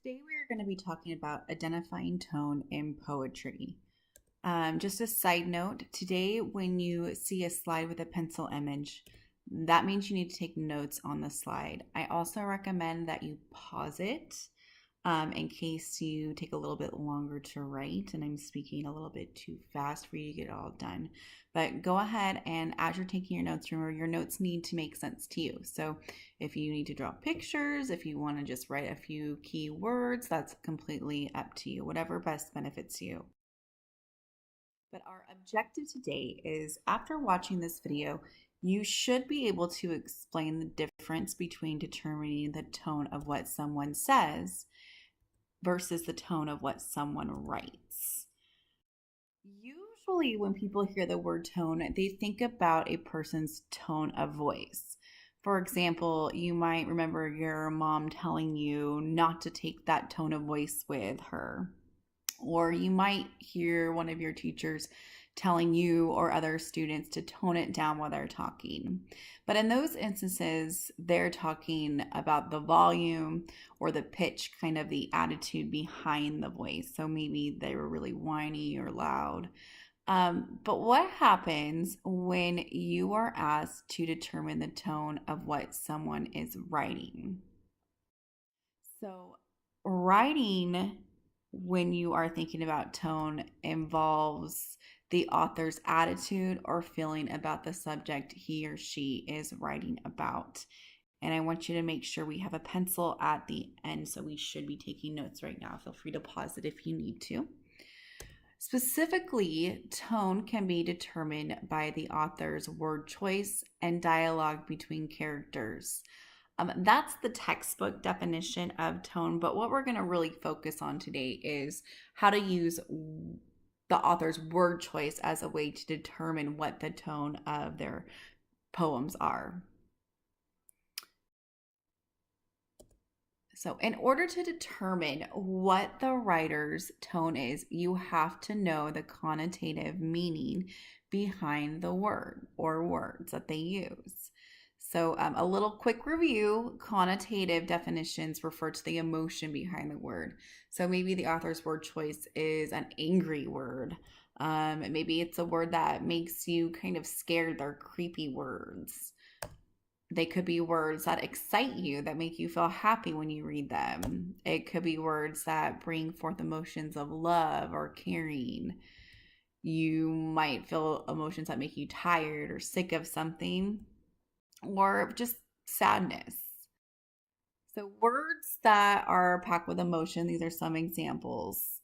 Today we are going to be talking about identifying tone in poetry. Just a side note, today when you see a slide with a pencil image, that means you need to take notes on the slide. I also recommend that you pause it in case you take a little bit longer to write and I'm speaking a little bit too fast for you to get it all done. But go ahead and as you're taking your notes, remember your notes need to make sense to you. So if you need to draw pictures, if you want to just write a few key words, that's completely up to you, whatever best benefits you. But our objective today is after watching this video, you should be able to explain the difference between determining the tone of what someone says versus the tone of what someone writes. Usually, when people hear the word tone, they think about a person's tone of voice. For example, you might remember your mom telling you not to take that tone of voice with her. Or you might hear one of your teachers telling you or other students to tone it down while they're talking. But in those instances, they're talking about the volume or the pitch, kind of the attitude behind the voice. So maybe they were really whiny or loud. But what happens when you are asked to determine the tone of what someone is writing? So, writing, when you are thinking about tone, involves the author's attitude or feeling about the subject he or she is writing about. And I want you to make sure we have a pencil at the end, so we should be taking notes right now. Feel free to pause it if you need to. Specifically, tone can be determined by the author's word choice and dialogue between characters. That's the textbook definition of tone, but what we're going to really focus on today is how to use the author's word choice as a way to determine what the tone of their poems are. So, in order to determine what the writer's tone is, you have to know the connotative meaning behind the word or words that they use. So, a little quick review, connotative definitions refer to the emotion behind the word. So, maybe the author's word choice is an angry word. Maybe it's a word that makes you kind of scared. They're creepy words. They could be words that excite you, that make you feel happy when you read them. It could be words that bring forth emotions of love or caring. You might feel emotions that make you tired or sick of something, or just sadness. So, words that are packed with emotion, these are some examples.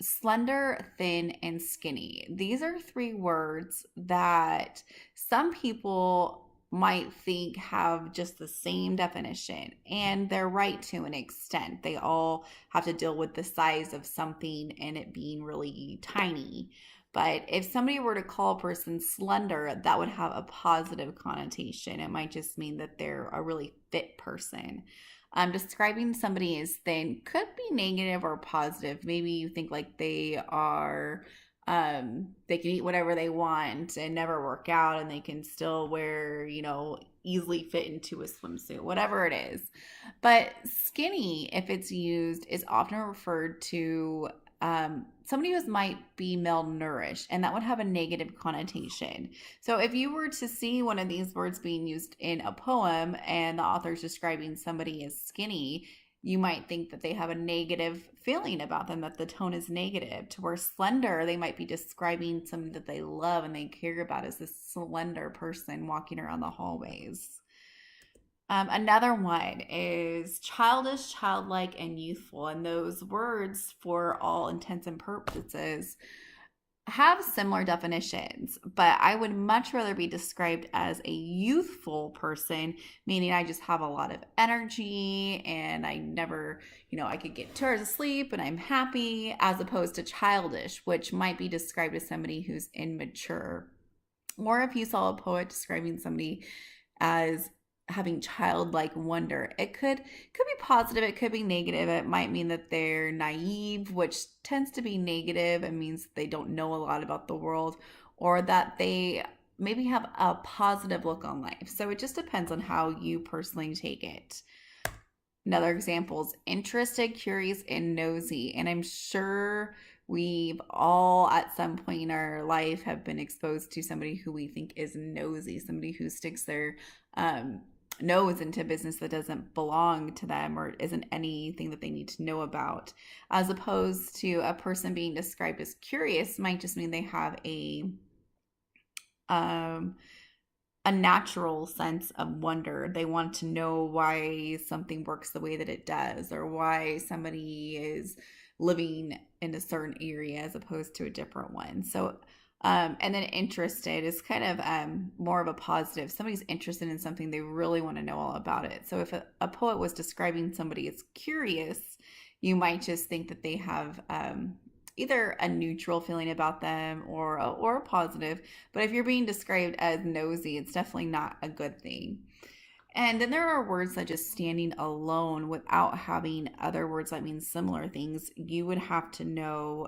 Slender, thin, and skinny. These are three words that some people might think have just the same definition, and they're right to an extent. They all have to deal with the size of something and it being really tiny. But if somebody were to call a person slender, that would have a positive connotation. It might just mean that they're a really fit person. Describing somebody as thin could be negative or positive. Maybe you think like they are, they can eat whatever they want and never work out, and they can still wear, easily fit into a swimsuit, whatever it is. But skinny, if it's used, is often referred to somebody who might be malnourished, and that would have a negative connotation. So if you were to see one of these words being used in a poem and the author's describing somebody as skinny, you might think that they have a negative feeling about them, that the tone is negative. To where slender, they might be describing something that they love and they care about as this slender person walking around the hallways. Another one is childish, childlike, and youthful. And those words, for all intents and purposes, have similar definitions, but I would much rather be described as a youthful person, meaning I just have a lot of energy and I never, I could get 2 hours of sleep and I'm happy, as opposed to childish, which might be described as somebody who's immature. Or if you saw a poet describing somebody as having childlike wonder, it could be positive, it could be negative. It might mean that they're naive, which tends to be negative. It means they don't know a lot about the world, or that they maybe have a positive look on life. So it just depends on how you personally take it. Another example is interested, curious, and nosy. And I'm sure we've all at some point in our life have been exposed to somebody who we think is nosy, somebody who sticks their um, nose into business that doesn't belong to them or isn't anything that they need to know about. As opposed to a person being described as curious might just mean they have um, a natural sense of wonder. They want to know why something works the way that it does or why somebody is living in a certain area as opposed to a different one. So, and then interested is kind of more of a positive. Somebody's interested in something, they really want to know all about it. So, if a poet was describing somebody as curious, you might just think that they have either a neutral feeling about them or a positive. But if you're being described as nosy, it's definitely not a good thing. And then there are words that just standing alone without having other words that mean similar things, you would have to know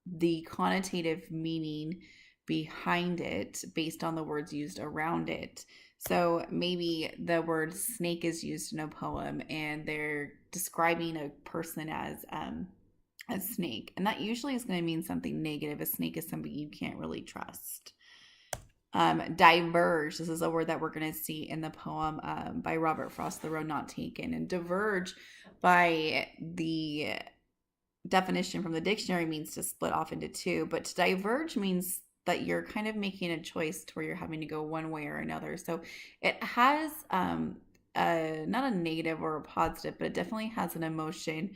the connotative meaning behind it based on the words used around it. So maybe the word snake is used in a poem and they're describing a person as a snake. And that usually is going to mean something negative. A snake is somebody you can't really trust. Diverge. This is a word that we're going to see in the poem by Robert Frost, The Road Not Taken. And diverge, by the definition from the dictionary, means to split off into two. But to diverge means that you're kind of making a choice to where you're having to go one way or another. So it has not a negative or a positive, but it definitely has an emotion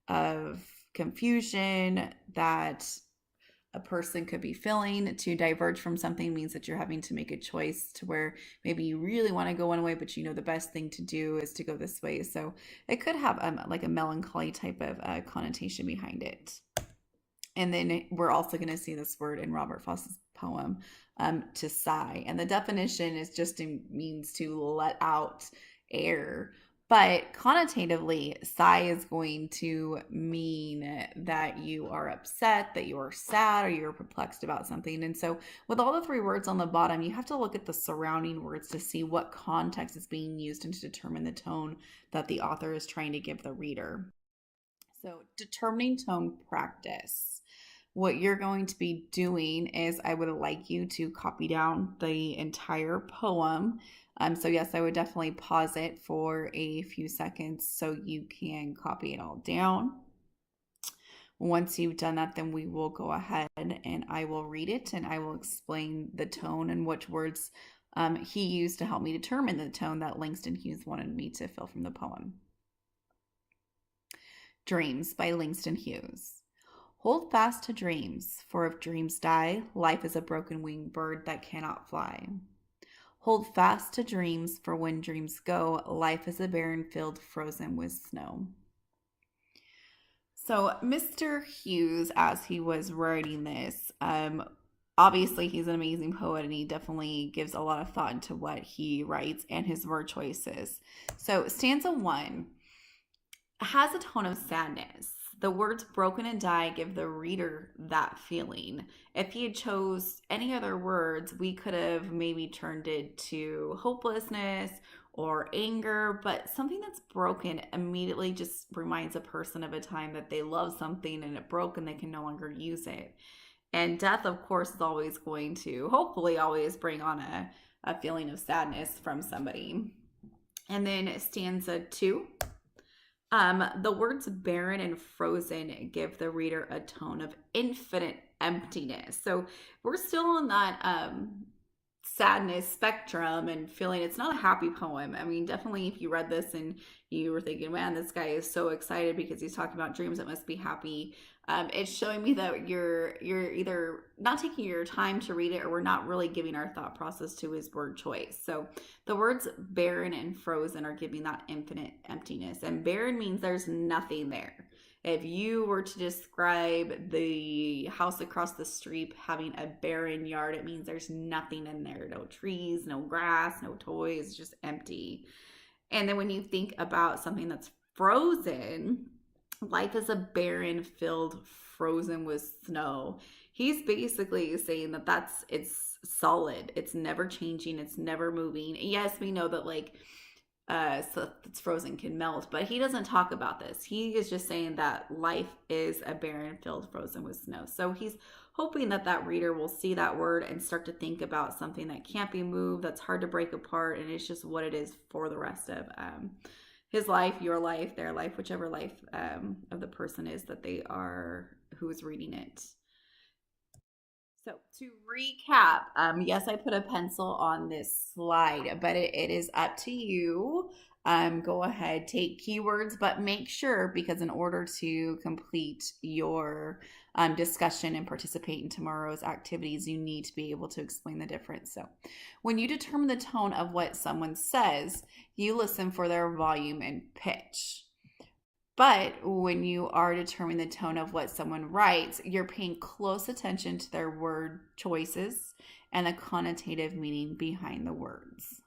of confusion that a person could be feeling. To diverge from something means that you're having to make a choice to where maybe you really want to go one way, but you know the best thing to do is to go this way. So it could have like a melancholy type of connotation behind it. And then we're also going to see this word in Robert Frost's poem, to sigh. And the definition is just means to let out air. But connotatively, sigh is going to mean that you are upset, that you are sad, or you're perplexed about something. And so, with all the three words on the bottom, you have to look at the surrounding words to see what context is being used and to determine the tone that the author is trying to give the reader. So, determining tone practice. What you're going to be doing is I would like you to copy down the entire poem. So yes, I would definitely pause it for a few seconds so you can copy it all down. Once you've done that, then we will go ahead and I will read it and I will explain the tone and which words he used to help me determine the tone that Langston Hughes wanted me to fill from the poem. Dreams by Langston Hughes. Hold fast to dreams, for if dreams die, life is a broken winged bird that cannot fly. Hold fast to dreams, for when dreams go, life is a barren field frozen with snow. So, Mr. Hughes, as he was writing this, obviously he's an amazing poet and he definitely gives a lot of thought into what he writes and his word choices. So, stanza 1 has a tone of sadness. The words broken and die give the reader that feeling. If he had chose any other words, we could have maybe turned it to hopelessness or anger, but something that's broken immediately just reminds a person of a time that they love something and it broke and they can no longer use it. And death, of course, is always going to, hopefully always bring on a feeling of sadness from somebody. And then stanza 2. The words barren and frozen give the reader a tone of infinite emptiness. So we're still on that sadness spectrum and feeling it's not a happy poem. I mean, definitely if you read this and you were thinking, man, this guy is so excited because he's talking about dreams, it must be happy. It's showing me that you're either not taking your time to read it or we're not really giving our thought process to his word choice. So the words barren and frozen are giving that infinite emptiness. And barren means there's nothing there. If you were to describe the house across the street having a barren yard, it means there's nothing in there. No trees, no grass, no toys, just empty. And then when you think about something that's frozen, life is a barren field frozen with snow. He's basically saying that it's solid. It's never changing. It's never moving. Yes, we know that like so that's frozen can melt. But he doesn't talk about this. He is just saying that life is a barren field frozen with snow. So he's hoping that that reader will see that word and start to think about something that can't be moved, that's hard to break apart, and it's just what it is for the rest of his life, your life, their life, whichever life of the person is that they are who is reading it. So to recap, yes, I put a pencil on this slide, but it is up to you. Go ahead, take keywords, but make sure, because in order to complete your discussion and participate in tomorrow's activities, you need to be able to explain the difference. So when you determine the tone of what someone says, you listen for their volume and pitch. But when you are determining the tone of what someone writes, you're paying close attention to their word choices and the connotative meaning behind the words.